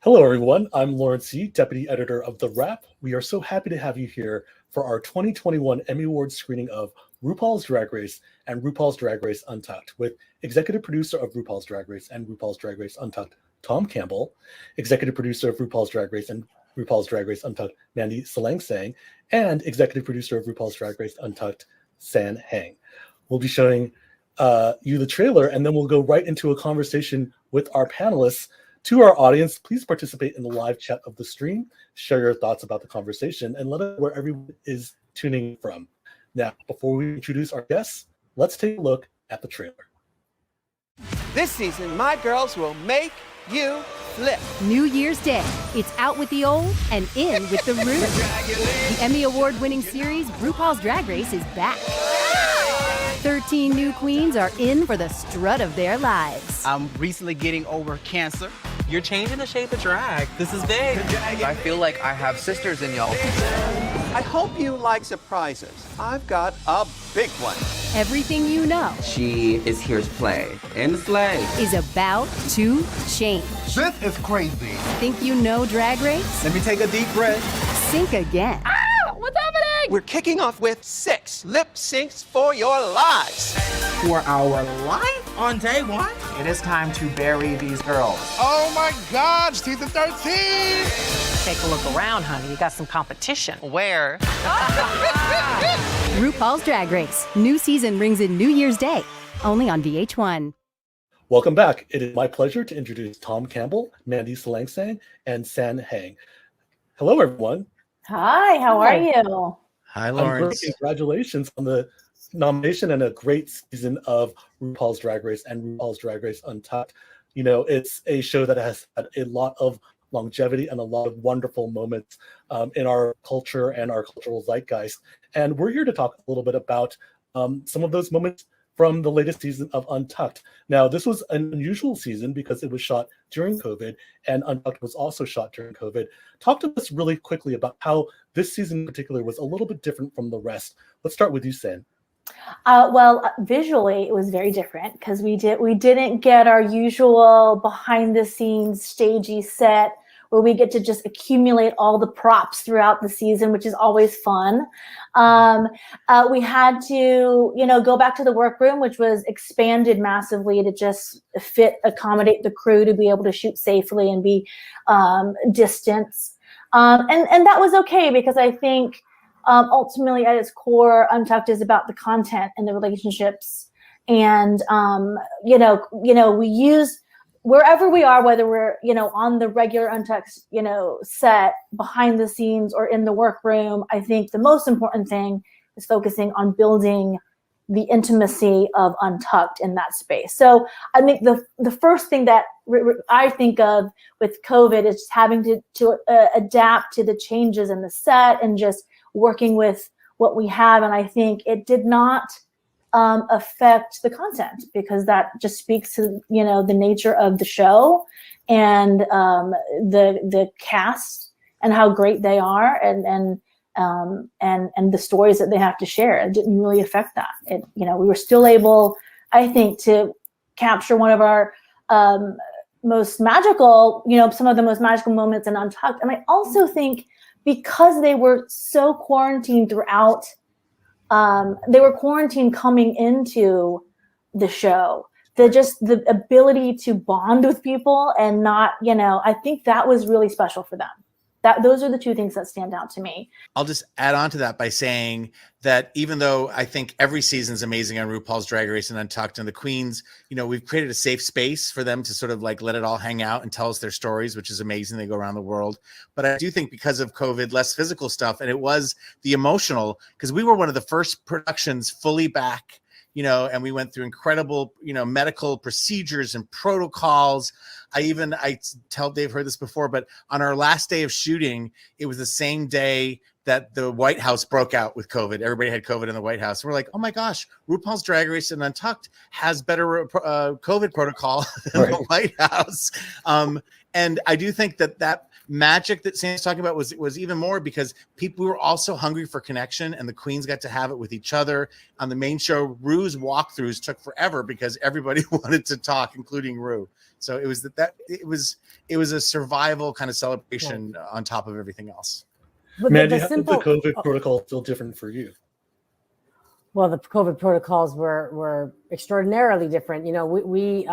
Hello, everyone. I'm Lawrence C., Deputy Editor of TheWrap. We are so happy to have you here for our 2021 Emmy Awards screening of RuPaul's Drag Race and RuPaul's Drag Race Untucked, with Executive Producer of RuPaul's Drag Race and RuPaul's Drag Race Untucked, Tom Campbell, Executive Producer of RuPaul's Drag Race and RuPaul's Drag Race Untucked, Mandy Salangsang, and Executive Producer of RuPaul's Drag Race Untucked, Heng. We'll be showing you the trailer, and then we'll go right into a conversation with our panelists. To our audience, please participate in the live chat of the stream, share your thoughts about the conversation, and let us know where everyone is tuning from. Now, before we introduce our guests, let's take a look at the trailer. This season, my girls will make you flip. New Year's Day. It's out with the old and in with the new. The Emmy Award-winning series, RuPaul's Drag Race, is back. 13 new queens are in for the strut of their lives. I'm recently getting over cancer. You're changing the shape of drag. This is big. I feel like I have sisters in y'all. I hope you like surprises. I've got a big one. Everything you know She is here to play and slay. is about to change. This is crazy. Think you know Drag Race? Let me take a deep breath. Think again. What's happening? We're kicking off with 6 lip syncs for your lives. For our life on day one. It is time to bury these girls. Oh my God, season 13! Take a look around, honey. You got some competition. Where? RuPaul's Drag Race. New season rings in New Year's Day. Only on VH1. Welcome back. It is my pleasure to introduce Tom Campbell, Mandy Salangsang, and Heng. Hello, everyone. Hi, how are you? Hi, I'm great. Lawrence. Congratulations on the nomination and a great season of RuPaul's Drag Race and RuPaul's Drag Race Untucked. You know, it's a show that has had a lot of longevity and a lot of wonderful moments in our culture and our cultural zeitgeist. And we're here to talk a little bit about some of those moments from the latest season of Untucked. Now, this was an unusual season because it was shot during COVID, and Untucked was also shot during COVID. Talk to us really quickly about how this season in particular was a little bit different from the rest. Let's start with you, San. Well, visually, it was very different because we didn't get our usual behind the scenes stagey set where we get to just accumulate all the props throughout the season, which is always fun. We had to, go back to the workroom, which was expanded massively to just accommodate the crew to be able to shoot safely and be distanced. And that was okay because I think ultimately at its core, Untucked is about the content and the relationships. And, we use wherever we are, whether we're, on the regular Untucked, set, behind the scenes, or in the workroom, I think the most important thing is focusing on building the intimacy of Untucked in that space. So I think the first thing that I think of with COVID is just having to adapt to the changes in the set and just working with what we have. And I think it did not affect the content because that just speaks to the nature of the show and the cast and how great they are and the stories that they have to share. It didn't really affect that. We were still able, I think, to capture one of our most magical, some of the most magical moments in Untucked. And I also think because they were so quarantined throughout. They were quarantined coming into the show. The ability to bond with people and not, I think that was really special for them. Those are the two things that stand out to me. I'll just add on to that by saying that even though I think every season is amazing on RuPaul's Drag Race and Untucked and the queens, we've created a safe space for them to sort of like let it all hang out and tell us their stories, which is amazing. They go around the world. But I do think because of COVID, less physical stuff, and it was the emotional, because we were one of the first productions fully back, and we went through incredible, medical procedures and protocols. I tell Dave heard this before, but on our last day of shooting, it was the same day that the White House broke out with COVID. Everybody had COVID in the White House. We're like, oh my gosh, RuPaul's Drag Race and Untucked has better COVID protocol than the White House. And I do think that magic that Sam's talking about was even more because we were also hungry for connection, and the queens got to have it with each other. On the main show, Ru's walkthroughs took forever because everybody wanted to talk, including Ru. So it was it was a survival kind of celebration on top of everything else. But Mandy, how is the COVID protocol still different for you? Well, the COVID protocols were extraordinarily different. You know, we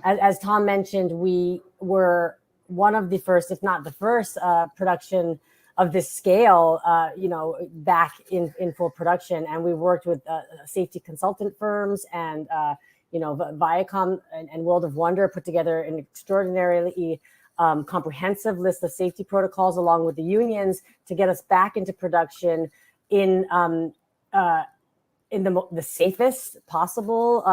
as Tom mentioned, we were one of the first, if not the first, production of this scale, back in full production. And we worked with safety consultant firms and, Viacom and World of Wonder put together an extraordinarily comprehensive list of safety protocols along with the unions to get us back into production in the safest possible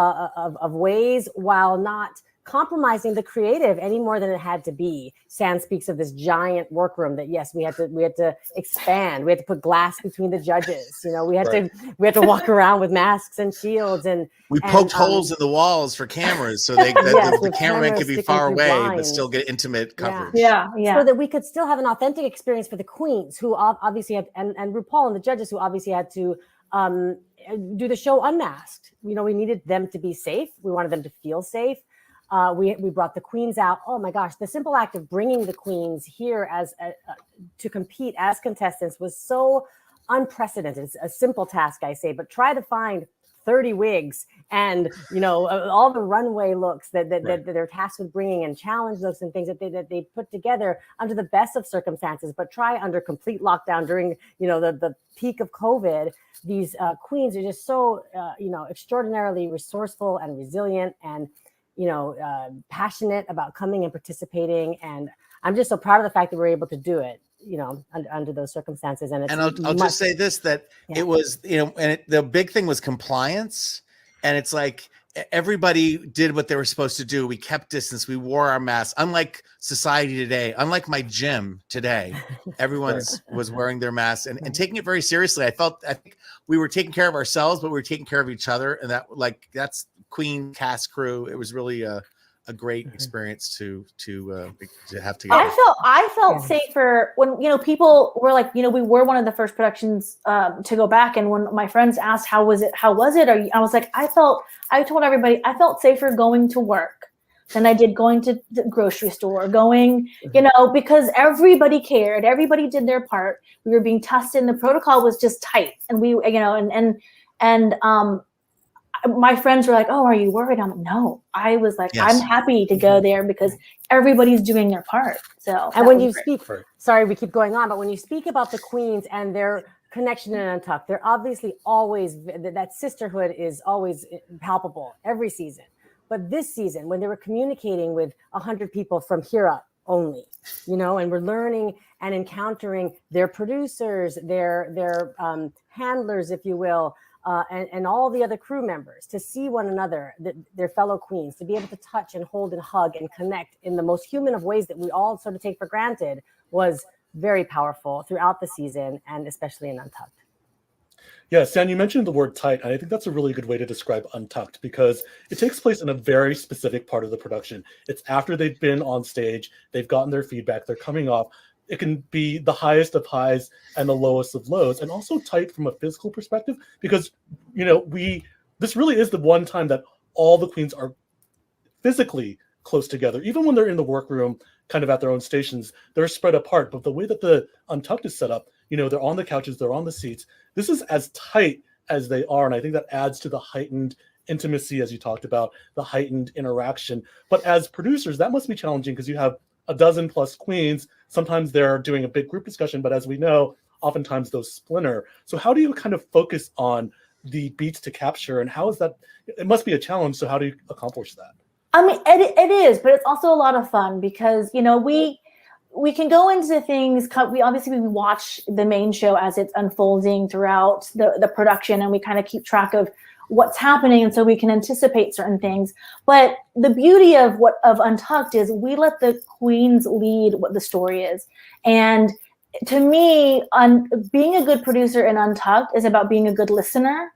of ways, while not compromising the creative any more than it had to be. Sand speaks of this giant workroom that, yes, we had to expand. We had to put glass between the judges. You know, we had to walk around with masks and shields, and we poked holes in the walls for cameras so the cameraman could be far away but still get intimate coverage. Yeah. So that we could still have an authentic experience for the queens, who obviously had, and RuPaul and the judges, who obviously had to do the show unmasked. You know, we needed them to be safe. We wanted them to feel safe. We brought the queens out. Oh my gosh, the simple act of bringing the queens here as to compete as contestants was so unprecedented. It's a simple task, I say, but try to find 30 wigs and all the runway looks that they're tasked with bringing, and challenge looks and things that they put together under the best of circumstances, but try under complete lockdown during the peak of COVID. These queens are just so extraordinarily resourceful and resilient and passionate about coming and participating. And I'm just so proud of the fact that we're able to do it, under those circumstances. And I'll just say this, that it was, the big thing was compliance. And it's like, everybody did what they were supposed to do. We kept distance. We wore our masks. Unlike society today, unlike my gym today, everyone was wearing their masks and taking it very seriously. I think we were taking care of ourselves, but we were taking care of each other. And that's Queen cast crew. It was really a great experience to have together. I felt safer when people were like, we were one of the first productions to go back, and when my friends asked how was it, I was like, I told everybody I felt safer going to work than I did going to the grocery store, because everybody cared, everybody did their part. We were being tested, and the protocol was just tight, and we my friends were like, "Oh, are you worried?" I'm like, "No." I was like, yes. I'm happy to go there because everybody's doing their part. So, and when you speak, sorry, we keep going on, but when you speak about the queens and their connection in Untucked, they're obviously always, that sisterhood is always palpable every season. But this season, when they were communicating with 100 people from here up only, and we're learning and encountering their producers, their handlers, if you will, and all the other crew members, to see one another, their fellow queens, to be able to touch and hold and hug and connect in the most human of ways that we all sort of take for granted, was very powerful throughout the season, and especially in Untucked. Yeah, Stan, you mentioned the word tight, and I think that's a really good way to describe Untucked, because it takes place in a very specific part of the production. It's after they've been on stage, they've gotten their feedback, they're coming off. It can be the highest of highs and the lowest of lows, and also tight from a physical perspective, because this really is the one time that all the queens are physically close together. Even when they're in the workroom, kind of at their own stations, they're spread apart. But the way that the Untucked is set up, they're on the couches, they're on the seats. This is as tight as they are, and I think that adds to the heightened intimacy, as you talked about, the heightened interaction. But as producers, that must be challenging, because you have a dozen plus queens. Sometimes they're doing a big group discussion, but as we know, oftentimes those splinter. So how do you kind of focus on the beats to capture, and how is that? It must be a challenge. So how do you accomplish that? I mean, it is, but it's also a lot of fun, because we can go into things. We watch the main show as it's unfolding throughout the production, and we kind of keep track of what's happening, and so we can anticipate certain things. But the beauty of Untucked is we let the queens lead what the story is. And to me, being a good producer in Untucked is about being a good listener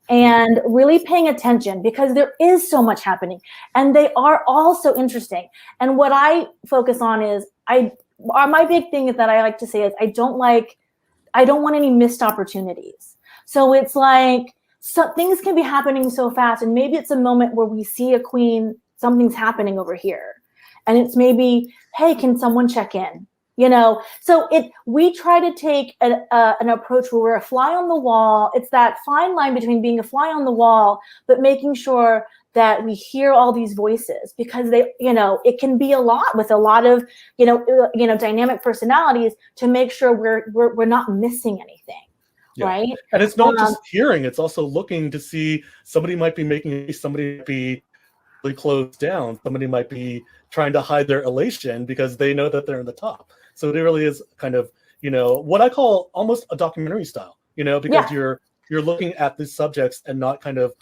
and really paying attention, because there is so much happening, and they are all so interesting. And what I focus on is my big thing is that I like to say is I don't want any missed opportunities. So it's like, so things can be happening so fast, and maybe it's a moment where we see a queen, something's happening over here, and it's maybe, hey, can someone check in? So we try to take an approach where we're a fly on the wall. It's that fine line between being a fly on the wall, but making sure that we hear all these voices, because it can be a lot with a lot of, dynamic personalities, to make sure we're not missing anything. Yeah. Right. And it's not just hearing, it's also looking to see somebody might be somebody might be really closed down. Somebody might be trying to hide their elation because they know that they're in the top. So it really is kind of, what I call almost a documentary style, because you're looking at these subjects and not kind of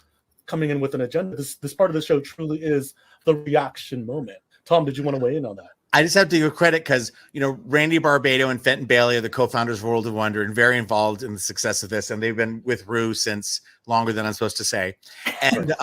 coming in with an agenda. This part of the show truly is the reaction moment. Tom, did you want to weigh in on that? I just have to give credit because, Randy Barbado and Fenton Bailey are the co-founders of World of Wonder and very involved in the success of this. And they've been with Rue since longer than I'm supposed to say. And,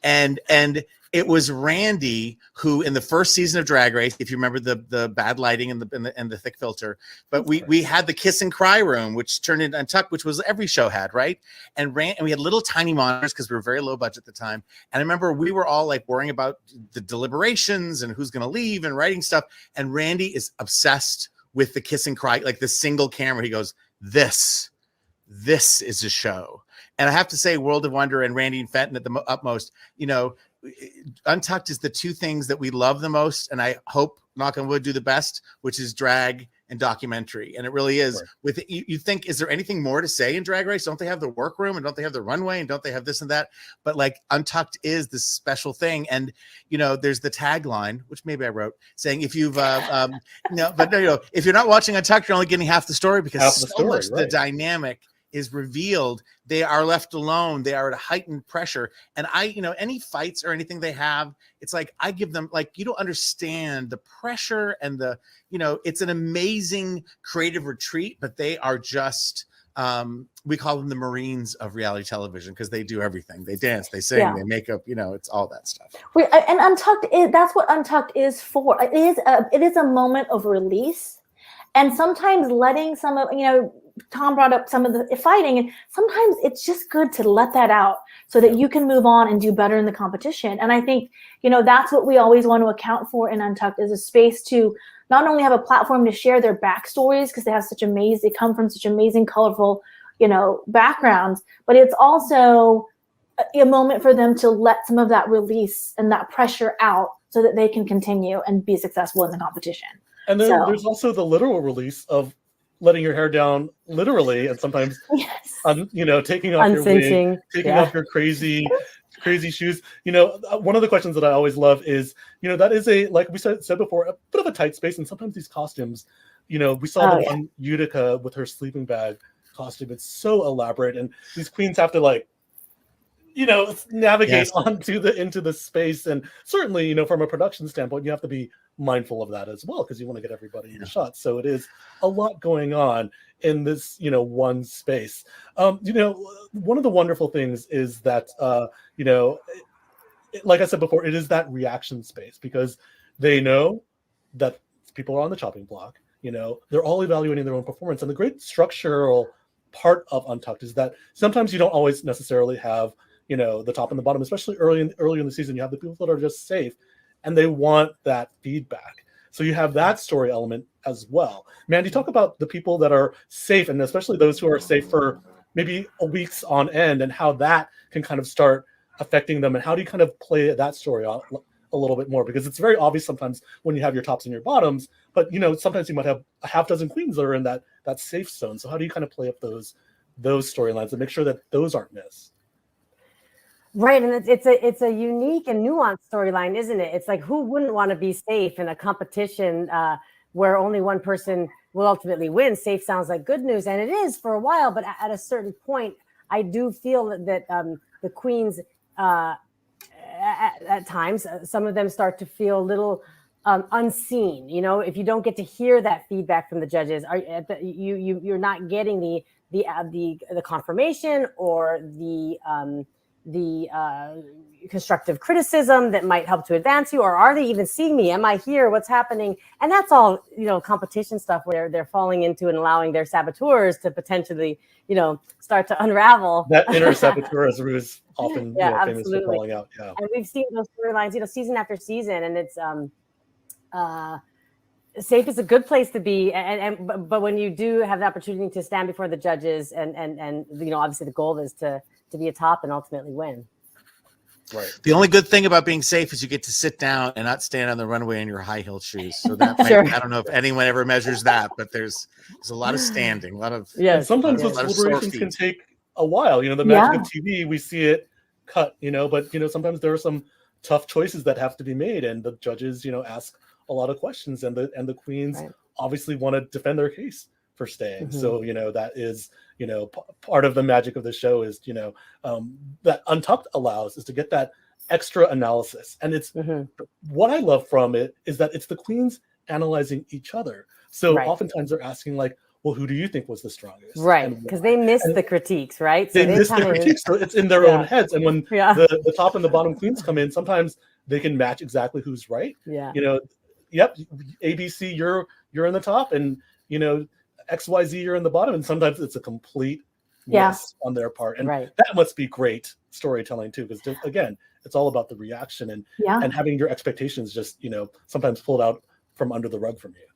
and it was Randy who, in the first season of Drag Race, if you remember the bad lighting and the thick filter, but we had the kiss and cry room, which turned into Untucked, which was every show had, right? And we had little tiny monitors because we were very low budget at the time. And I remember we were all like worrying about the deliberations and who's going to leave and writing stuff. And Randy is obsessed with the kiss and cry, like the single camera. He goes, this is a show. And I have to say, World of Wonder and Randy and Fenton at the utmost, Untucked is the two things that we love the most, and I hope, knock on wood, do the best, which is drag and documentary. And it really is. Right. With it, you think, is there anything more to say in Drag Race? Don't they have the workroom, and don't they have the runway, and don't they have this and that? But like Untucked is this special thing. And there's the tagline, which maybe I wrote, saying if you've if you're not watching Untucked, you're only getting half the story, because the dynamic is revealed. They are left alone. They are at a heightened pressure. And any fights or anything they have, it's like, I give them, like, you don't understand the pressure and it's an amazing creative retreat, but they are just, we call them the Marines of reality television, because they do everything. They dance, they sing, they make up, it's all that stuff. And Untucked that's what Untucked is for. It is a moment of release. And sometimes letting some of, Tom brought up some of the fighting, and sometimes it's just good to let that out so that you can move on and do better in the competition. And I think, that's what we always want to account for in Untucked, is a space to not only have a platform to share their backstories, because they come from such amazing, colorful, backgrounds, but it's also a moment for them to let some of that release and that pressure out so that they can continue and be successful in the competition. And then there's also the literal release of letting your hair down literally, and sometimes taking off your wig, taking off your crazy shoes. One of the questions that I always love is, that is like we said before, a bit of a tight space. And sometimes these costumes, we saw the one Utica with her sleeping bag costume. It's so elaborate, and these queens have to navigate into the space. And certainly, from a production standpoint, you have to be mindful of that as well, because you want to get everybody in the shot. So it is a lot going on in this, one space. One of the wonderful things is that, like I said before, it is that reaction space, because they know that people are on the chopping block. They're all evaluating their own performance. And the great structural part of Untucked is that sometimes you don't always necessarily have, the top and the bottom, especially early in the season. You have the people that are just safe, and they want that feedback. So you have that story element as well. Mandy, talk about the people that are safe, and especially those who are safe for maybe weeks on end, and how that can kind of start affecting them, and how do you kind of play that story out a little bit more? Because it's very obvious sometimes when you have your tops and your bottoms, but sometimes you might have a half dozen queens that are in that safe zone. So how do you kind of play up those storylines and make sure that those aren't missed? Right, and it's a unique and nuanced storyline, isn't it? It's like, who wouldn't want to be safe in a competition where only one person will ultimately win? Safe sounds like good news, and it is for a while. But at a certain point, I do feel that the queens, at times, some of them start to feel a little unseen. If you don't get to hear that feedback from the judges, you're not getting the confirmation or the constructive criticism that might help to advance you, or are they even seeing me? Am I here? What's happening? And that's all, competition stuff where they're falling into and allowing their saboteurs to potentially, start to unravel. That inner saboteur, as Rue is often famous for calling out. Yeah. And we've seen those storylines, season after season, and it's safe is a good place to be, but when you do have the opportunity to stand before the judges, and obviously the goal is to be a top and ultimately win. Right. The only good thing about being safe is you get to sit down and not stand on the runway in your high heel shoes. So that Sure. I don't know if anyone ever measures that, but there's a lot of standing, a lot of And sometimes a those lot of deliberations sore can feet. take a while. The magic of TV, we see it cut, but sometimes there are some tough choices that have to be made, and the judges, ask a lot of questions, and the queens obviously want to defend their case for staying. So that is part of the magic of the show is that Untucked allows is to get that extra analysis, and it's what I love from it is that it's the queens analyzing each other. So oftentimes they're asking like, well, who do you think was the strongest? Right, because they missed the critiques, right? So they miss the critiques, so it's in their own heads. And when the top and the bottom queens come in, sometimes they can match exactly who's right. Yeah. Yep, ABC, you're in the top, and XYZ, you're in the bottom, and sometimes it's a complete miss on their part. And that must be great storytelling too, because again, it's all about the reaction and having your expectations just sometimes pulled out from under the rug from you.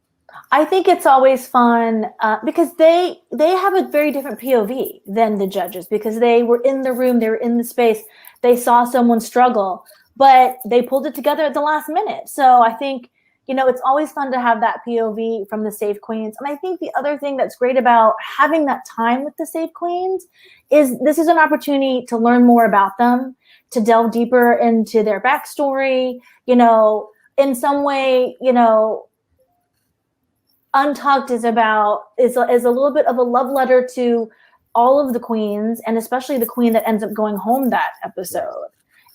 I think it's always fun because they have a very different POV than the judges, because they were in the room, they were in the space, they saw someone struggle, but they pulled it together at the last minute. So I think, it's always fun to have that POV from the safe queens. And I think the other thing that's great about having that time with the safe queens is this is an opportunity to learn more about them, to delve deeper into their backstory, in some way, Untucked is a little bit of a love letter to all of the queens, and especially the queen that ends up going home that episode.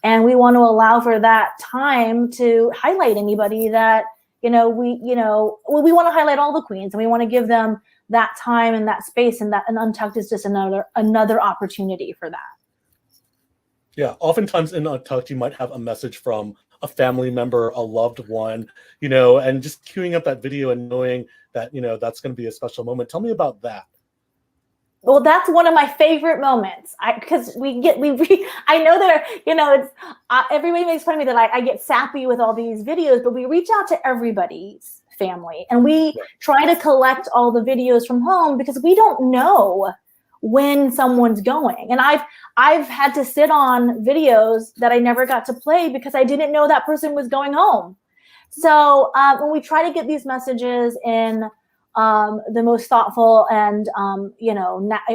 And we want to allow for that time to highlight anybody that, we want to highlight all the queens, and we want to give them that time and that space, and Untucked is just another opportunity for that. Yeah, oftentimes in Untucked, you might have a message from a family member, a loved one, and just queuing up that video and knowing that, that's going to be a special moment. Tell me about that. Well, that's one of my favorite moments, because I know that, it's everybody makes fun of me that I get sappy with all these videos, but we reach out to everybody's family, and we try to collect all the videos from home, because we don't know when someone's going. And I've had to sit on videos that I never got to play because I didn't know that person was going home. So when we try to get these messages in the most thoughtful and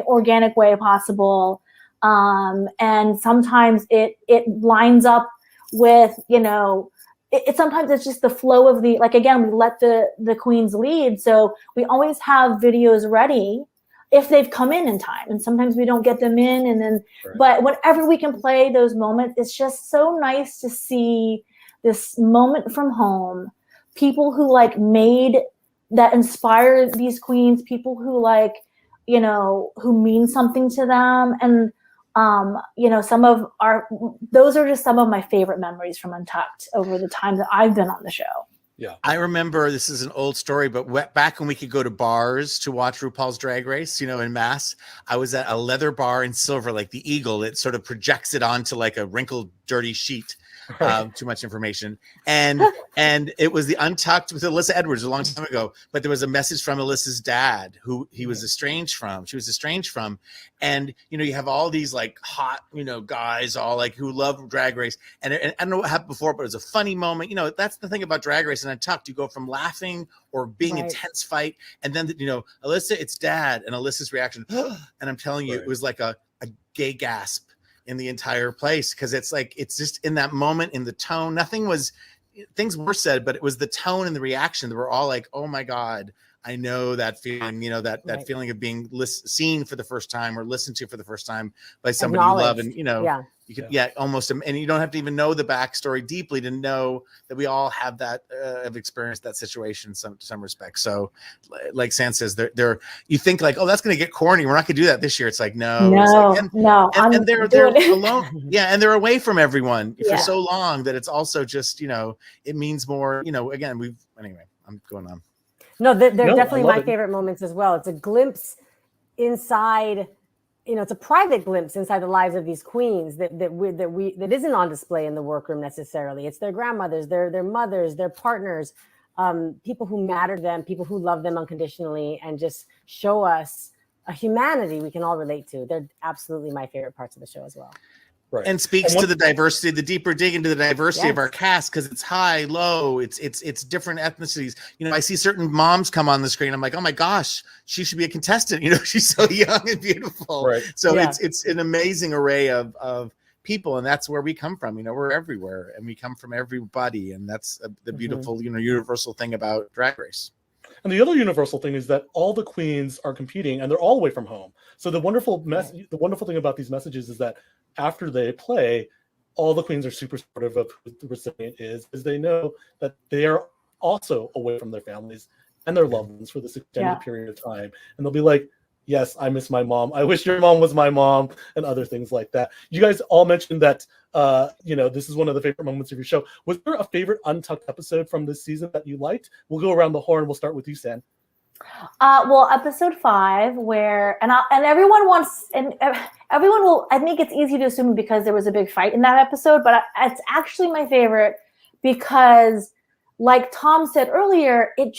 organic way possible, and sometimes it lines up with sometimes it's just the flow of we let the queens lead, so we always have videos ready if they've come in time, and sometimes we don't get them in, and then but whenever we can play those moments, it's just so nice to see this moment from home, people who made that inspire these queens, people who who mean something to them. And those are just some of my favorite memories from Untucked over the time that I've been on the show. Yeah, I remember, this is an old story, but back when we could go to bars to watch RuPaul's Drag Race, in mass, I was at a leather bar in Silver Lake, the Eagle. It sort of projects it onto like a wrinkled, dirty sheet. Too much information. And it was the Untucked with Alyssa Edwards a long time ago, but there was a message from Alyssa's dad, who she was estranged from. And, you have all these like hot, guys all like who love Drag Race. And I don't know what happened before, but it was a funny moment. That's the thing about Drag Race and Untucked. You go from laughing or being intense fight. And then, Alyssa, it's dad, and Alyssa's reaction. And I'm telling you, it was like a gay gasp in the entire place, because it's just in that moment, in the tone, things were said, but it was the tone and the reaction that were all like, oh my God, I know that feeling, that feeling of being seen for the first time or listened to for the first time by somebody you love. And, you could, almost, and you don't have to even know the backstory deeply to know that we all have that, have experienced that situation to some respect. So like San says, you think like, oh, that's going to get corny, we're not going to do that this year. It's like, no. And they're alone. And they're away from everyone for so long that it's also just, it means more, again, anyway, I'm going on. No, they're definitely my favorite moments as well. It's a glimpse inside, it's a private glimpse inside the lives of these queens that isn't on display in the workroom necessarily. It's their grandmothers, their mothers, their partners, people who matter to them, people who love them unconditionally, and just show us a humanity we can all relate to. They're absolutely my favorite parts of the show as well. Right. And speaks to the diversity, the deeper dig into the diversity of our cast, because it's high, low, it's different ethnicities. You know, I see certain moms come on the screen. I'm like, oh my gosh, she should be a contestant. You know, she's so young and beautiful. Right. So it's an amazing array of people, and that's where we come from. You know, we're everywhere, and we come from everybody, and that's the beautiful, universal thing about Drag Race. And the other universal thing is that all the queens are competing, and they're all away from home. So the wonderful thing about these messages is that after they play, all the queens are super supportive of who the recipient is, because they know that they are also away from their families and their loved ones for this extended period of time. And they'll be like, yes, I miss my mom. I wish your mom was my mom, and other things like that. You guys all mentioned that, this is one of the favorite moments of your show. Was there a favorite Untucked episode from this season that you liked? We'll go around the horn. We'll start with you, San. Well, episode 5, where everyone wants, and everyone will. I think it's easy to assume because there was a big fight in that episode, but it's actually my favorite because, like Tom said earlier, it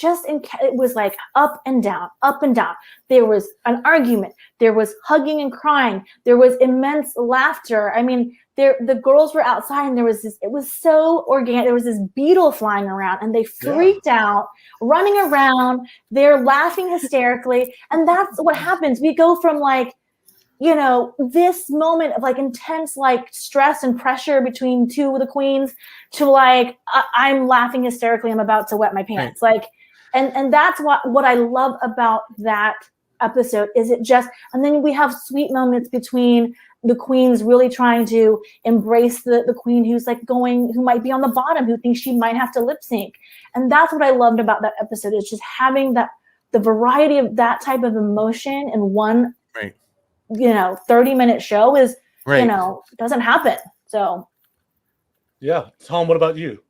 was like up and down, up and down. There was an argument. There was hugging and crying. There was immense laughter. I mean, the girls were outside, and it was so organic. There was this beetle flying around, and they freaked out, running around. They're laughing hysterically. And that's what happens. We go from this moment of intense stress and pressure between two of the queens to I'm laughing hysterically. I'm about to wet my pants. And that's what I love about that episode is and then we have sweet moments between the queens really trying to embrace the queen who's who might be on the bottom, who thinks she might have to lip sync. And that's what I loved about that episode, is just having the variety of that type of emotion in one 30-minute show is, doesn't happen. So. Yeah. Tom, what about you?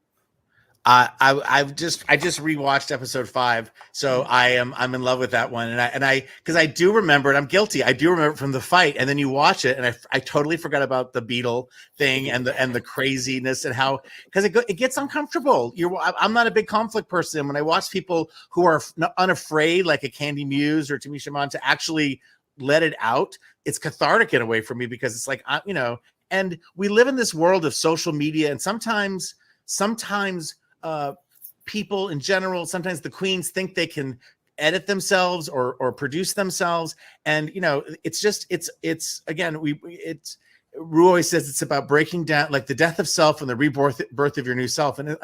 I just rewatched episode 5, so I'm in love with that one, and I because I do remember it. I'm guilty. I do remember it from the fight, and then you watch it, and I totally forgot about the Beetle thing and the craziness and how, because it gets uncomfortable. I'm not a big conflict person. When I watch people who are unafraid, like a Candy Muse or Tamisha Mon, to actually let it out, it's cathartic in a way for me, because it's and we live in this world of social media, and sometimes people in general, sometimes the queens think they can edit themselves or produce themselves, and it's again, Ru always says it's about breaking down the death of self and the rebirth of your new self, and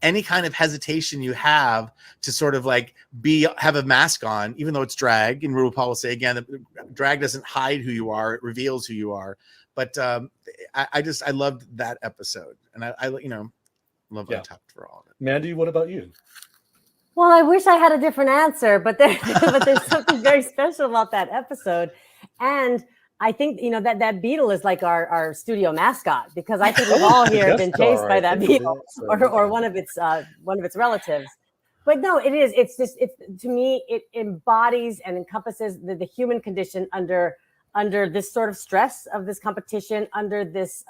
any kind of hesitation you have to sort of have a mask on, even though it's drag. And RuPaul will say again that drag doesn't hide who you are; it reveals who you are. But I loved that episode, and I love Untucked for all of it. Mandy, what about you? Well, I wish I had a different answer, but there's something very special about that episode. And I think, that Beetle is like our studio mascot, because I think we've all here been chased by that Beetle or one of its relatives. But no, it is. It's to me, it embodies and encompasses the human condition under this sort of stress of this competition, under this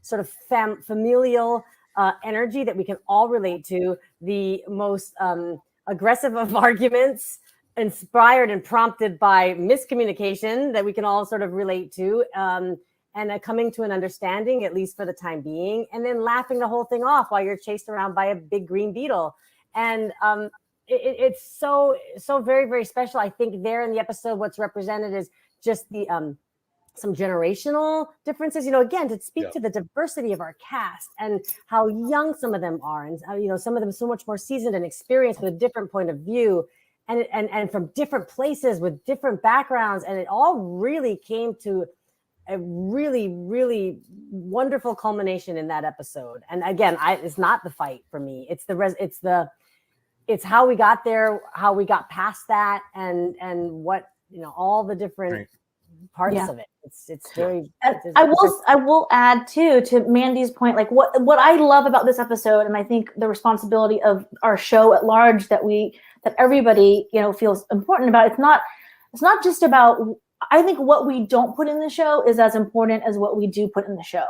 sort of familial energy that we can all relate to, the most aggressive of arguments, inspired and prompted by miscommunication that we can all sort of relate to, and coming to an understanding, at least for the time being, and then laughing the whole thing off while you're chased around by a big green beetle. And it's so very, very special. I think there in the episode, what's represented is just the some generational differences, again, to speak to the diversity of our cast and how young some of them are, and some of them so much more seasoned and experienced with a different point of view, and from different places with different backgrounds, and it all really came to a really, really wonderful culmination in that episode. And again, it's not the fight for me; it's how we got there, how we got past that, and what all the different parts of it. It's very. I will add too to Mandy's point. What I love about this episode, and I think the responsibility of our show at large that everybody feels important about. It's not just about. I think what we don't put in the show is as important as what we do put in the show.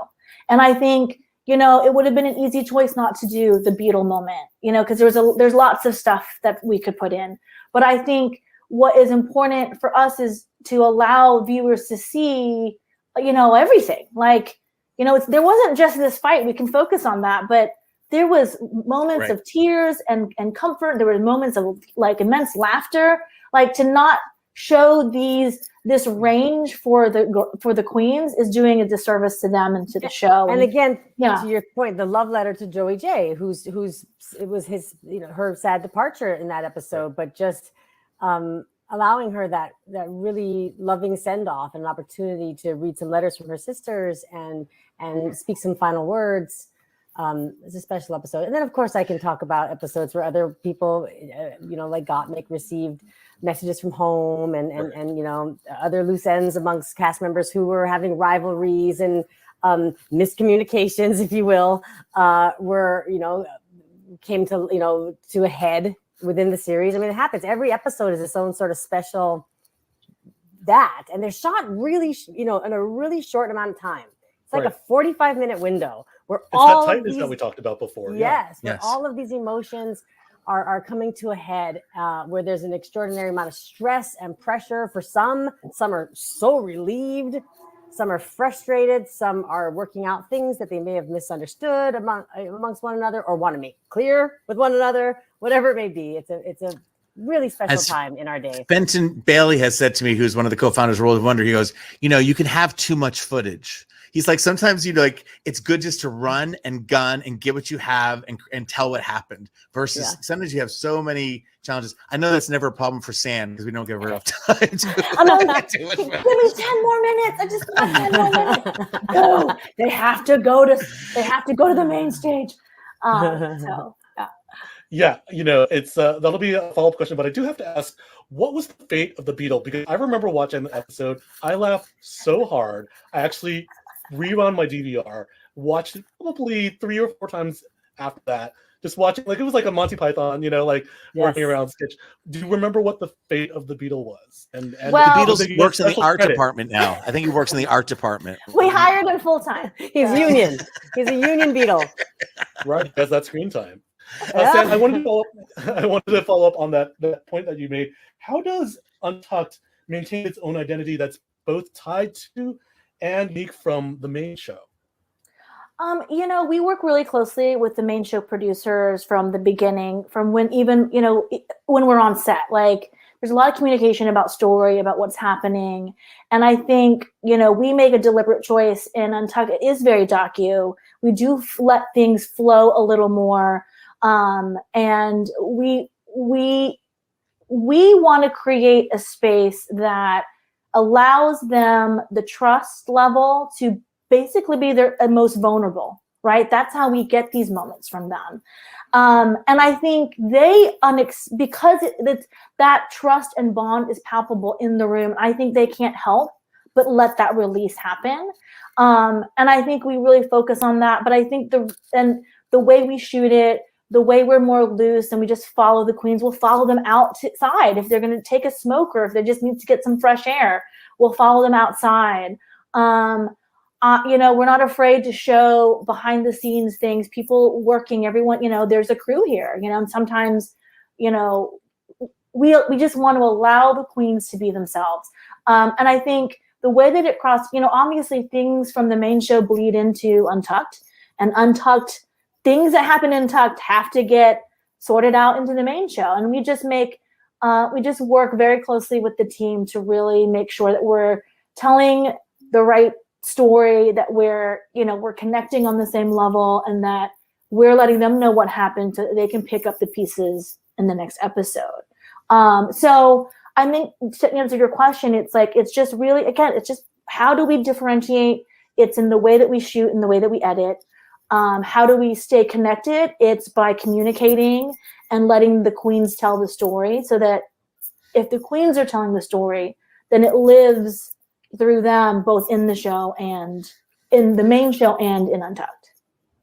And I think you know, it would have been an easy choice not to do the Beetle moment, you know, because there's lots of stuff that we could put in. But I think what is important for us is to allow viewers to see, you know, everything. Like, you know, there wasn't just this fight. We can focus on that, but there was moments of tears and comfort. There were moments of like immense laughter. Like, to not show this range for the queens is doing a disservice to them and to the show. And again, to your point, the love letter to Joey J, who's it was his, you know, her sad departure in that episode, but just allowing her that really loving send off and an opportunity to read some letters from her sisters and speak some final words. It's a special episode. And then of course I can talk about episodes where other people, you know, like Gottmik received messages from home and you know, other loose ends amongst cast members who were having rivalries and miscommunications, if you will, were, you know, came to, you know, to a head within the series. I mean, it happens. Every episode is its own sort of special and they're shot really, you know, in a really short amount of time. It's like a 45-minute window where all that tightness that we talked about before. Yes. All of these emotions are coming to a head, where there's an extraordinary amount of stress and pressure for some. Some are so relieved, some are frustrated, some are working out things that they may have misunderstood amongst one another or want to make clear with one another, whatever it may be. It's a really special time in our day. Benton Bailey has said to me, who's one of the co-founders of World of Wonder, he goes, you know, you can have too much footage. He's like, sometimes, you know, like, it's good just to run and gun and get what you have and tell what happened versus sometimes you have so many challenges. I know that's never a problem for Sam because we don't give her enough time. I'm like, give me 10 more minutes. I just want 10 more minutes. Go. They have to go to the main stage. Yeah, you know, it's that'll be a follow-up question, but I do have to ask, what was the fate of the Beetle? Because I remember watching the episode, I laughed so hard. I actually rewound my DVR, watched it probably 3 or 4 times after that, just watching, like, it was like a Monty Python, you know, like working around sketch. Do you remember what the fate of the Beetle was? And well, the Beetle works in the art department now. I think he works in the art department. We hired him full time. He's union. He's a union Beetle. Right, because that's screen time. Sam, I wanted to follow up on that point that you made. How does Untucked maintain its own identity that's both tied to and unique from the main show? You know, we work really closely with the main show producers from the beginning, from when even, you know, when we're on set. Like, there's a lot of communication about story, about what's happening. And I think, you know, we make a deliberate choice in Untucked. It is very docu. We do let things flow a little more. And we want to create a space that allows them the trust level to basically be their most vulnerable, right? That's how we get these moments from them. And I think because that trust and bond is palpable in the room, I think they can't help but let that release happen. And I think we really focus on that. But I think the way we shoot it, the way we're more loose and we just follow the queens, we'll follow them outside. If they're going to take a smoke or if they just need to get some fresh air, we'll follow them outside. You know, we're not afraid to show behind the scenes things, people working, everyone, you know, there's a crew here, you know, and sometimes, you know, we just want to allow the queens to be themselves. And I think the way that it crossed, you know, obviously things from the main show bleed into Untucked, and Untucked, things that happen in Untucked have to get sorted out into the main show. And we just work very closely with the team to really make sure that we're telling the right story, that we're connecting on the same level, and that we're letting them know what happened so they can pick up the pieces in the next episode. So I think, to answer your question, it's just really, again, it's just how do we differentiate? It's in the way that we shoot and the way that we edit. How do we stay connected? It's by communicating and letting the queens tell the story, so that if the queens are telling the story, then it lives through them, both in the show and in the main show and in Untucked.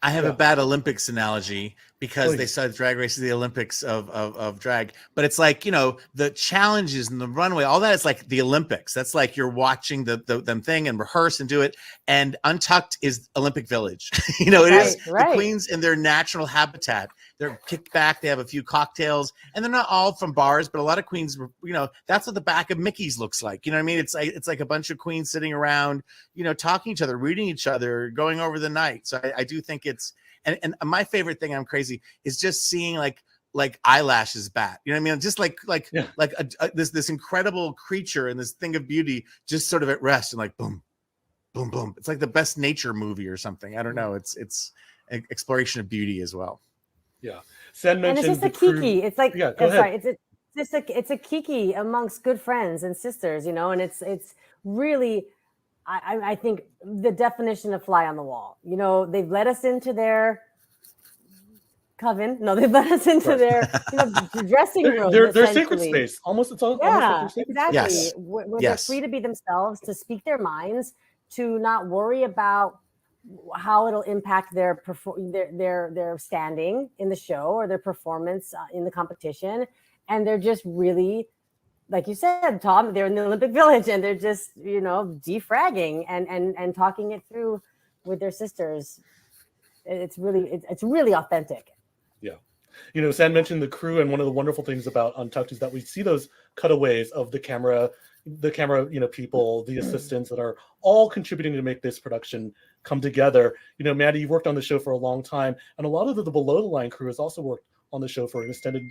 I have a bad Olympics analogy, because they saw Drag Race as the Olympics of drag. But it's like, you know, the challenges and the runway, all that is like the Olympics. That's like you're watching them thing and rehearse and do it. And Untucked is Olympic Village. You know, it is the queens in their natural habitat. They're kicked back. They have a few cocktails, and they're not all from bars, but a lot of queens, you know, that's what the back of Mickey's looks like. You know what I mean? It's like a bunch of queens sitting around, you know, talking to each other, reading each other, going over the night. So I do think it's, and my favorite thing, I'm crazy, is just seeing like eyelashes bat. You know what I mean? Just this incredible creature and this thing of beauty just sort of at rest and like boom, boom, boom. It's like the best nature movie or something. I don't know. It's exploration of beauty as well. Yeah. Sen mentioned and it's just a kiki. It's like, it's a kiki amongst good friends and sisters, you know, and it's really, I think the definition of fly on the wall. You know, they've let us into their coven. No, they've let us into their dressing room. Their sacred space. Almost it's all almost like exactly. Yes. Where they're free to be themselves, to speak their minds, to not worry about how it'll impact their standing in the show or their performance in the competition. And they're just really, like you said, Tom, they're in the Olympic Village and they're just, you know, defragging and talking it through with their sisters. It's really authentic. Yeah. You know, San mentioned the crew, and one of the wonderful things about Untucked is that we see those cutaways of the camera, you know, people, the assistants that are all contributing to make this production come together. You know, Mandy, you've worked on the show for a long time, and a lot of the below the line crew has also worked on the show for an extended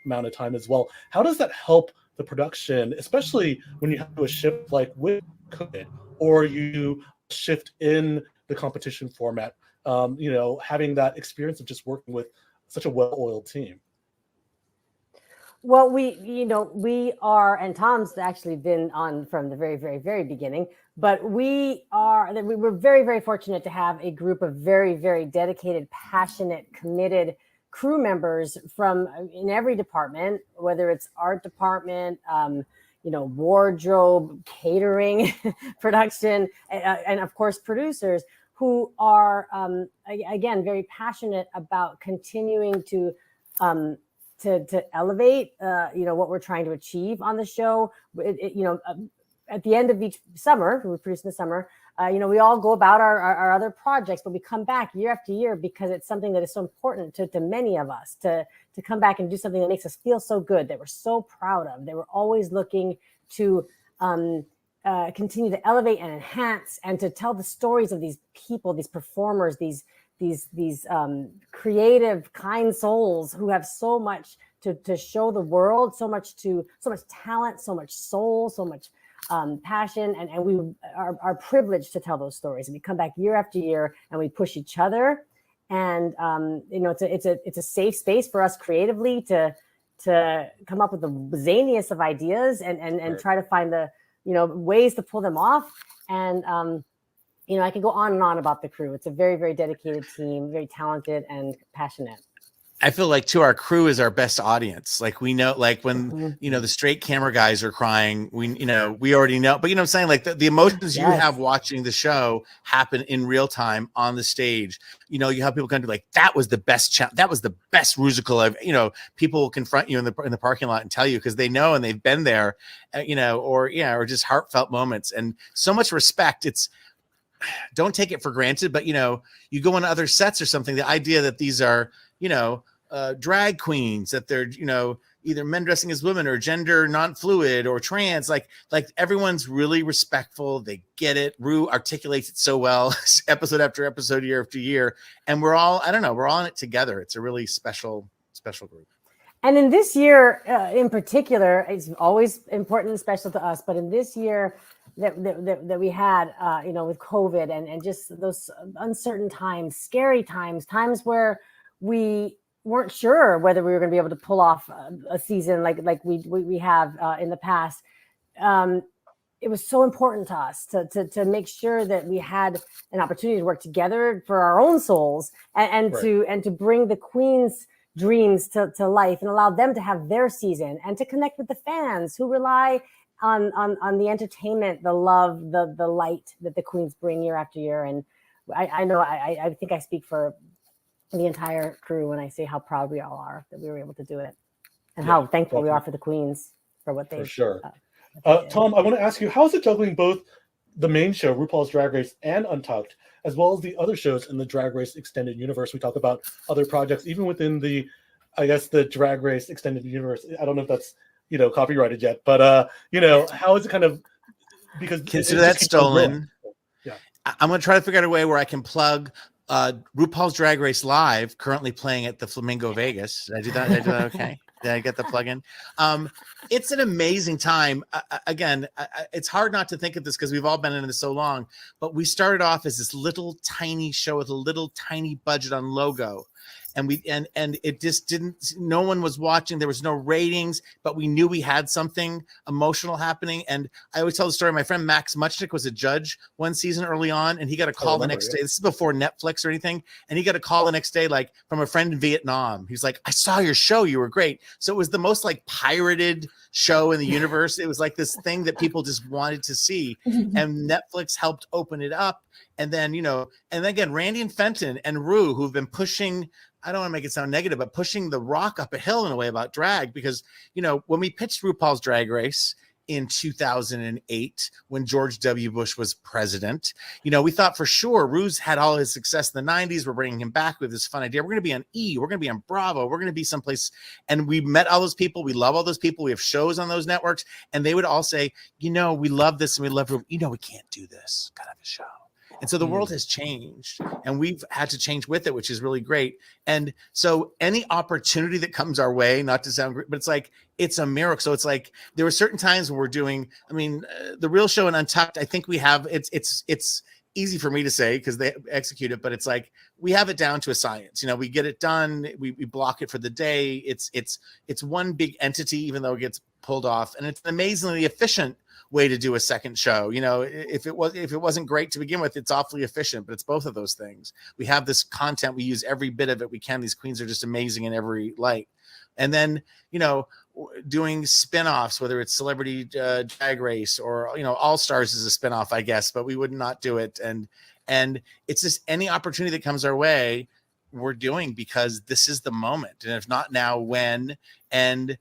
amount of time as well. How does that help the production, especially when you have to shift like with COVID, or you shift in the competition format? You know, having that experience of just working with such a well-oiled team. Well, we are, and Tom's actually been on from the very, very, very beginning, but we're very, very fortunate to have a group of very, very dedicated, passionate, committed crew members from in every department, whether it's art department, you know, wardrobe, catering, production, and of course, producers who are, again, very passionate about continuing to elevate, you know, what we're trying to achieve on the show. You know, at the end of each summer, we produce in the summer, you know, we all go about our other projects, but we come back year after year because it's something that is so important to many of us to come back and do something that makes us feel so good, that we're so proud of, that we're always looking to continue to elevate and enhance and to tell the stories of these people, these performers, these creative, kind souls who have so much to show the world, so much talent, so much soul, so much passion, and we are privileged to tell those stories. And we come back year after year and we push each other. And you know, it's a safe space for us creatively to come up with the zaniest of ideas and try to find the, you know, ways to pull them off. And you know, I could go on and on about the crew. It's a very, very dedicated team, very talented and passionate. I feel like too, our crew is our best audience. Like we know, like when, you know, the straight camera guys are crying, we already know, but you know what I'm saying? Like the emotions you have watching the show happen in real time on the stage. You know, you have people come to like, that was the best that was the best musical I've, you know, people will confront you in the parking lot and tell you, because they know, and they've been there, you know, or just heartfelt moments and so much respect. Don't take it for granted, but you know, you go on other sets or something, the idea that these are, you know, drag queens, that they're, you know, either men dressing as women or gender non-fluid or trans, like everyone's really respectful. They get it. Rue articulates it so well, episode after episode, year after year. And we're all, I don't know, we're all in it together. It's a really special group. And in this year, in particular, it's always important and special to us. But in this year that we had, you know, with COVID and just those uncertain times, scary times where we weren't sure whether we were going to be able to pull off a season like we have in the past. It was so important to us to make sure that we had an opportunity to work together for our own souls and to bring the Queen's dreams to life and allow them to have their season and to connect with the fans who rely on the entertainment, the love, the light that the Queens bring year after year. And I know I think I speak for the entire crew when I say how proud we all are that we were able to do it, and how thankful we are for the queens for what they For sure. what they did. Tom, I want to ask you, how is it juggling both the main show, RuPaul's Drag Race, and Untucked, as well as the other shows in the Drag Race extended universe? We talk about other projects, even within the, I guess, the Drag Race extended universe. I don't know if that's, copyrighted yet, but how is it kind of, because consider that stolen. Yeah, I'm going to try to figure out a way where I can plug RuPaul's Drag Race Live, currently playing at the Flamingo Vegas. Did I do that? Did I do that okay? Did I get the plug in? It's an amazing time. Again, it's hard not to think of this because we've all been in this so long, but we started off as this little tiny show with a little tiny budget on logo. And it just didn't, no one was watching. There was no ratings, but we knew we had something emotional happening. And I always tell the story. My friend Max Muchnick was a judge one season early on, and he got a call the next day. This is before Netflix or anything. And he got a call the next day, like from a friend in Vietnam. He's like, I saw your show. You were great. So it was the most like pirated show in the universe. It was like this thing that people just wanted to see. And Netflix helped open it up. And then, and then again, Randy and Fenton and Rue, who've been pushing, I don't want to make it sound negative, but pushing the rock up a hill in a way about drag, because, when we pitched RuPaul's Drag Race in 2008, when George W. Bush was president, we thought for sure Rue's had all his success in the 90s. We're bringing him back with this fun idea. We're going to be on E. We're going to be on Bravo. We're going to be someplace. And we met all those people. We love all those people. We have shows on those networks. And they would all say, we love this and we love, we can't do this kind of a show. And so the world has changed, and we've had to change with it, which is really great. And so any opportunity that comes our way, not to sound great, but it's a miracle. So it's like there were certain times when we're doing, the real show in Untucked, I think we have, it's easy for me to say because they execute it, but it's like we have it down to a science. We get it done. We block it for the day. It's one big entity, even though it gets pulled off, and it's an amazingly efficient way to do a second show. If it wasn't great to begin with, it's awfully efficient, but it's both of those things. We have this content, we use every bit of it we can. These queens are just amazing in every light. And then doing spin-offs, whether it's Celebrity Drag Race or All Stars is a spin-off, I guess, but we would not do it. And it's just any opportunity that comes our way, we're doing, because this is the moment. And if not now, when? And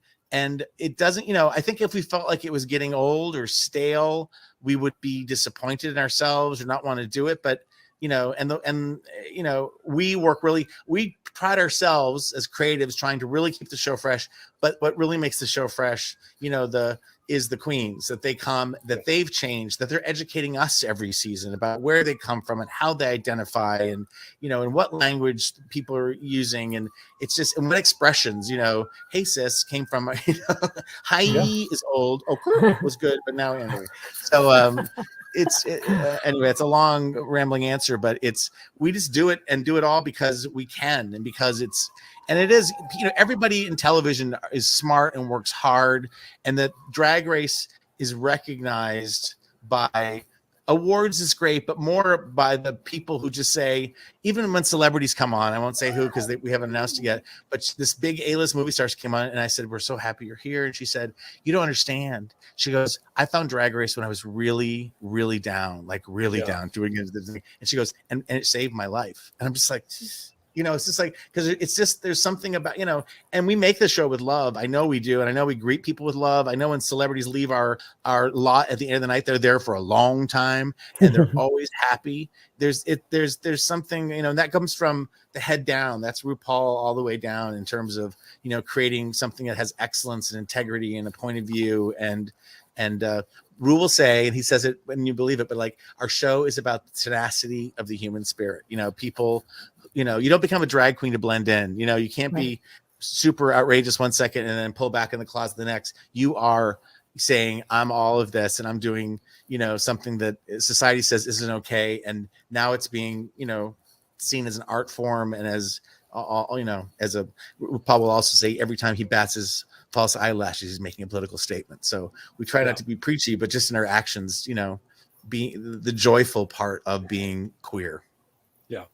it doesn't, I think if we felt like it was getting old or stale, we would be disappointed in ourselves or not want to do it. But, we pride ourselves as creatives trying to really keep the show fresh. But what really makes the show fresh, is the queens, that they come, that they've changed, that they're educating us every season about where they come from and how they identify, and and what language people are using, and it's just, and what expressions, hey sis came from hi is old, was good, but now anyway. So anyway, it's a long rambling answer, but we just do it and do it all because we can, and because it is, everybody in television is smart and works hard, and that Drag Race is recognized by awards is great, but more by the people who just say, even when celebrities come on, I won't say who because we haven't announced it yet, but this big A-list movie stars came on, and I said, we're so happy you're here. And she said, you don't understand. She goes, I found Drag Race when I was really, really down, down doing it. And she goes, and it saved my life. And I'm just like, it's just like, because it's just, there's something about, and we make the show with love. I know we do. And I know we greet people with love. I know when celebrities leave our lot at the end of the night, they're there for a long time and they're always happy. There's something, that comes from the head down. That's RuPaul all the way down in terms of, creating something that has excellence and integrity and a point of view. And Ru will say, and he says it when you believe it, but like, our show is about the tenacity of the human spirit. People, you don't become a drag queen to blend in. You can't be super outrageous one second and then pull back in the closet the next. You are saying, I'm all of this, and I'm doing, something that society says isn't okay. And now it's being, seen as an art form, and as, as a, Paul will also say, every time he bats his false eyelashes, he's making a political statement. So we try not to be preachy, but just in our actions, be the joyful part of being queer. Yeah.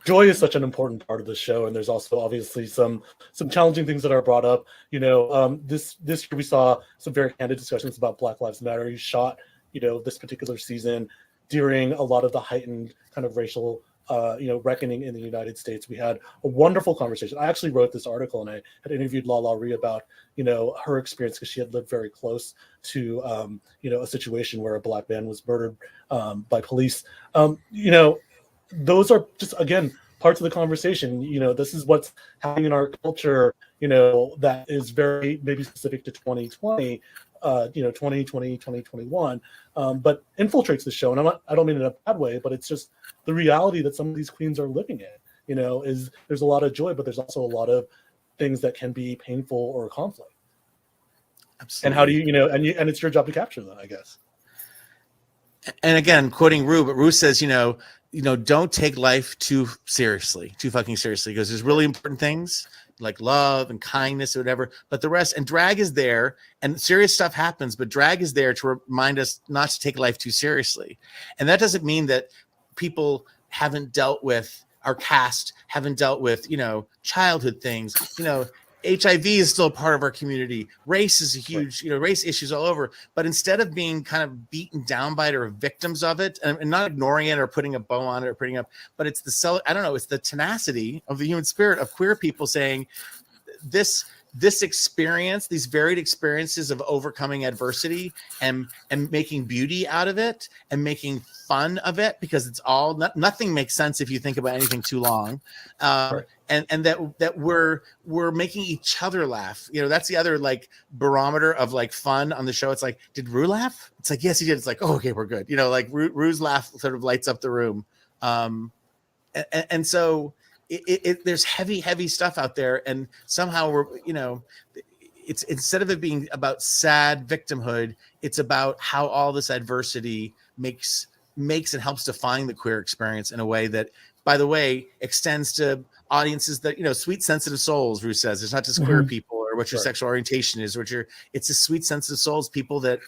Joy is such an important part of the show, and there's also obviously some challenging things that are brought up. This year we saw some very candid discussions about Black Lives Matter. You shot, this particular season during a lot of the heightened kind of racial reckoning in the United States. We had a wonderful conversation. I actually wrote this article, and I had interviewed La Ree about her experience, because she had lived very close to a situation where a Black man was murdered by police. Those are just, again, parts of the conversation. This is what's happening in our culture, that is very maybe specific to 2020, 2020, 2021, but infiltrates the show. And I don't mean in a bad way, but it's just the reality that some of these queens are living in, is there's a lot of joy, but there's also a lot of things that can be painful or conflict. Absolutely. And how do you, and it's your job to capture that, I guess. And again, quoting Rue, but Rue says, don't take life too fucking seriously, because there's really important things like love and kindness or whatever, but the rest, and drag is there, and serious stuff happens, but drag is there to remind us not to take life too seriously. And that doesn't mean that people haven't dealt with, our cast haven't dealt with, childhood things, HIV is still a part of our community. Race is a huge, race issues all over. But instead of being kind of beaten down by it or victims of it, and not ignoring it or putting a bow on it or putting up, but it's it's the tenacity of the human spirit of queer people saying this experience, these varied experiences of overcoming adversity and making beauty out of it and making fun of it, because it's all nothing makes sense if you think about anything too long. And that we're making each other laugh. That's the other barometer of fun on the show. It's like, did Rue laugh? It's like, yes, he did. It's like, oh, okay, we're good. Rue's laugh sort of lights up the room. And so there's heavy stuff out there, and somehow we're, it's, instead of it being about sad victimhood, it's about how all this adversity makes and helps define the queer experience in a way that, by the way, extends to audiences that, sweet, sensitive souls. Rue says it's not just queer people or what your sexual orientation is, it's a sweet, sensitive souls, people that,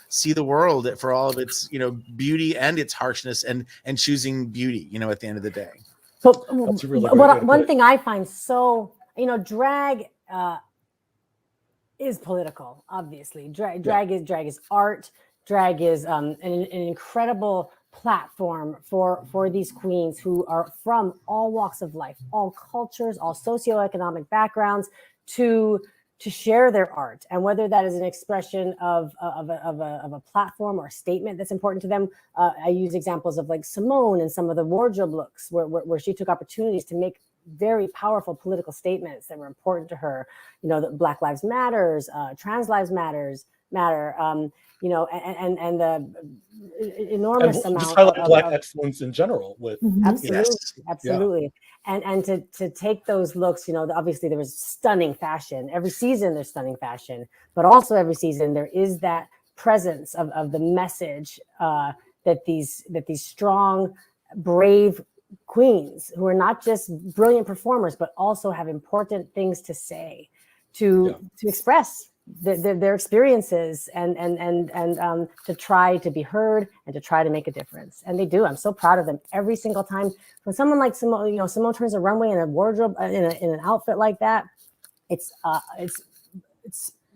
see the world for all of its, beauty and its harshness, and choosing beauty, at the end of the day. So one thing I find so, drag is political, obviously. Drag is art. Drag is an incredible platform for these queens who are from all walks of life, all cultures, all socioeconomic backgrounds, to share their art. And whether that is an expression of a platform or a statement that's important to them. I use examples of Simone and some of the wardrobe looks where she took opportunities to make very powerful political statements that were important to her. That Black Lives Matters, Trans Lives matter, and the enormous amount just highlight Black excellence in general with absolutely. And to take those looks, obviously there was stunning fashion. Every season there's stunning fashion, but also every season there is that presence of the message that these strong, brave queens who are not just brilliant performers, but also have important things to say, to express their experiences and to try to be heard and to try to make a difference. And they do. I'm so proud of them every single time. When someone like Simone, Simone turns a runway in a wardrobe in an outfit like that, it's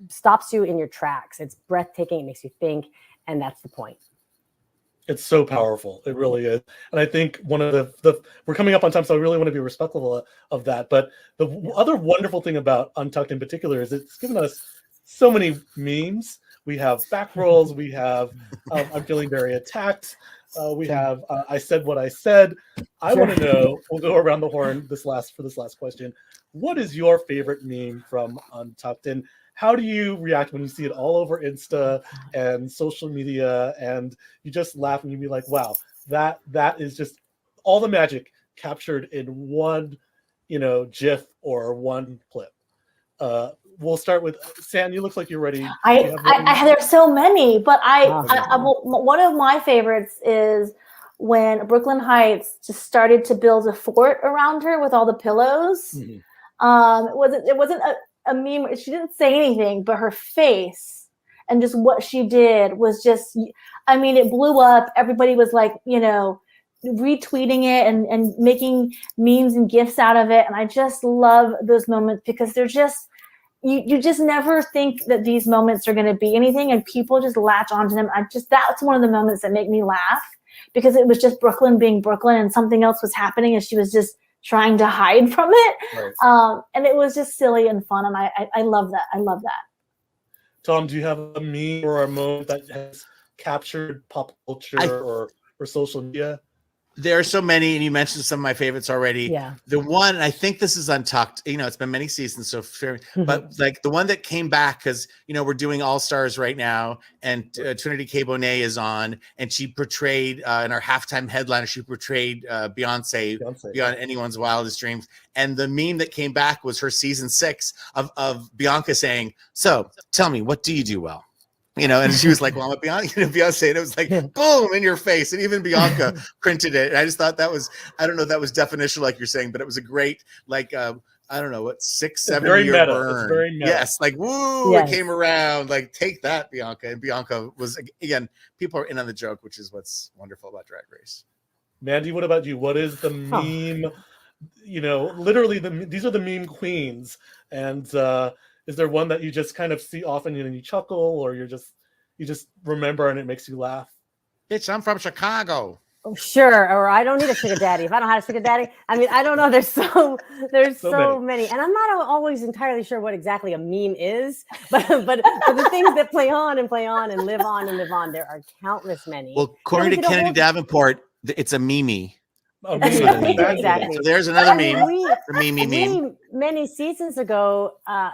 stops you in your tracks. It's breathtaking. It makes you think, and that's the point. It's so powerful. It really is. And I think one of the we're coming up on time, so I really want to be respectful of that. But the other wonderful thing about Untucked in particular is it's given us so many memes. We have back rolls. We have I'm feeling very attacked. We have I said what I said. I want to know, we'll go around the horn for this last question. What is your favorite meme from Untucked? And how do you react when you see it all over Insta and social media and you just laugh and you be like, wow, that is just all the magic captured in one, GIF or one clip? We'll start with Sam. You look like you're ready. There's so many, but one of my favorites is when Brooklyn Heights just started to build a fort around her with all the pillows. Mm-hmm. It wasn't a meme. She didn't say anything, but her face and just what she did was just, it blew up. Everybody was retweeting it and making memes and GIFs out of it. And I just love those moments because they're just, you just never think that these moments are going to be anything, and people just latch onto them. That's one of the moments that make me laugh. because it was just Brooklyn being Brooklyn and something else was happening and she was just trying to hide from it. Right. And it was just silly and fun. And I love that. I love that. Tom, do you have a meme or a moment that has captured pop culture or social media? There are so many, and you mentioned some of my favorites already. Yeah. The one, I think this is Untucked. You know, it's been many seasons, so fair, but like the one that came back because we're doing All Stars right now, and Trinity K. Bonet is on, and she portrayed in our halftime headliner, she portrayed Beyonce beyond anyone's wildest dreams. And the meme that came back was her season 6 of Bianca saying, "So tell me, what do you do well?" And she was like, "Well, I'm a Beyonce," and it was like, boom, in your face. And even Bianca printed it. And I just thought that was, I don't know, that was definitional, like you're saying, but it was a great, like, I don't know, what, 6-7 year burn. It's very meta. Yes, like, woo, Yes. It came around. Like, take that, Bianca. And Bianca was, again, people are in on the joke, which is what's wonderful about Drag Race. Mandy, what about you? What is the meme? Literally, these are the meme queens. And is there one that you just kind of see often and you chuckle, or you just remember and it makes you laugh? Bitch, I'm from Chicago. Oh, sure. Or I don't need a sugar daddy. If I don't have a sugar daddy, I mean, I don't know. There's so many. And I'm not always entirely sure what exactly a meme is, but the things that play on and live on and live on, there are countless many. Well, according to Kennedy Davenport, it's a meme. Oh, exactly. So there's another meme. The meme. Many seasons ago, all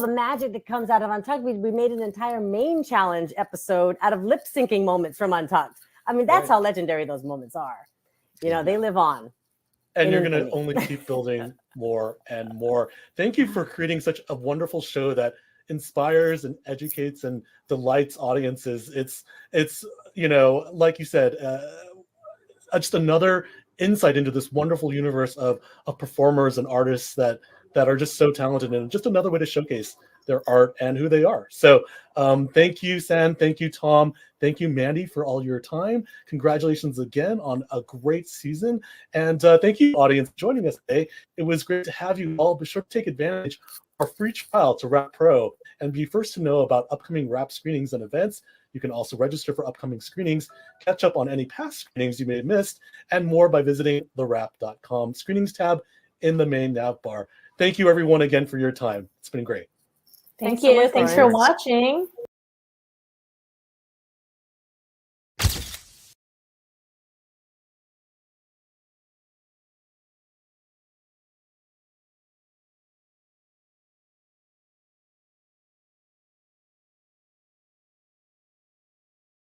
the magic that comes out of Untucked, we made an entire main challenge episode out of lip syncing moments from Untucked. I mean, that's how legendary those moments are. They live on. And you're going to only keep building more and more. Thank you for creating such a wonderful show that inspires and educates and delights audiences. It's like you said, just another insight into this wonderful universe of performers and artists that are just so talented, and just another way to showcase their art and who they are. So thank you, San. Thank you, Tom. Thank you, Mandy, for all your time. Congratulations again on a great season. And thank you, audience, for joining us today. It was great to have you all. Be sure to take advantage of our free trial to Wrap Pro and be first to know about upcoming Wrap screenings and events. You can also register for upcoming screenings, catch up on any past screenings you may have missed, and more by visiting TheWrap.com screenings tab in the main nav bar. Thank you, everyone, again for your time. It's been great. Thank you. Thanks for watching.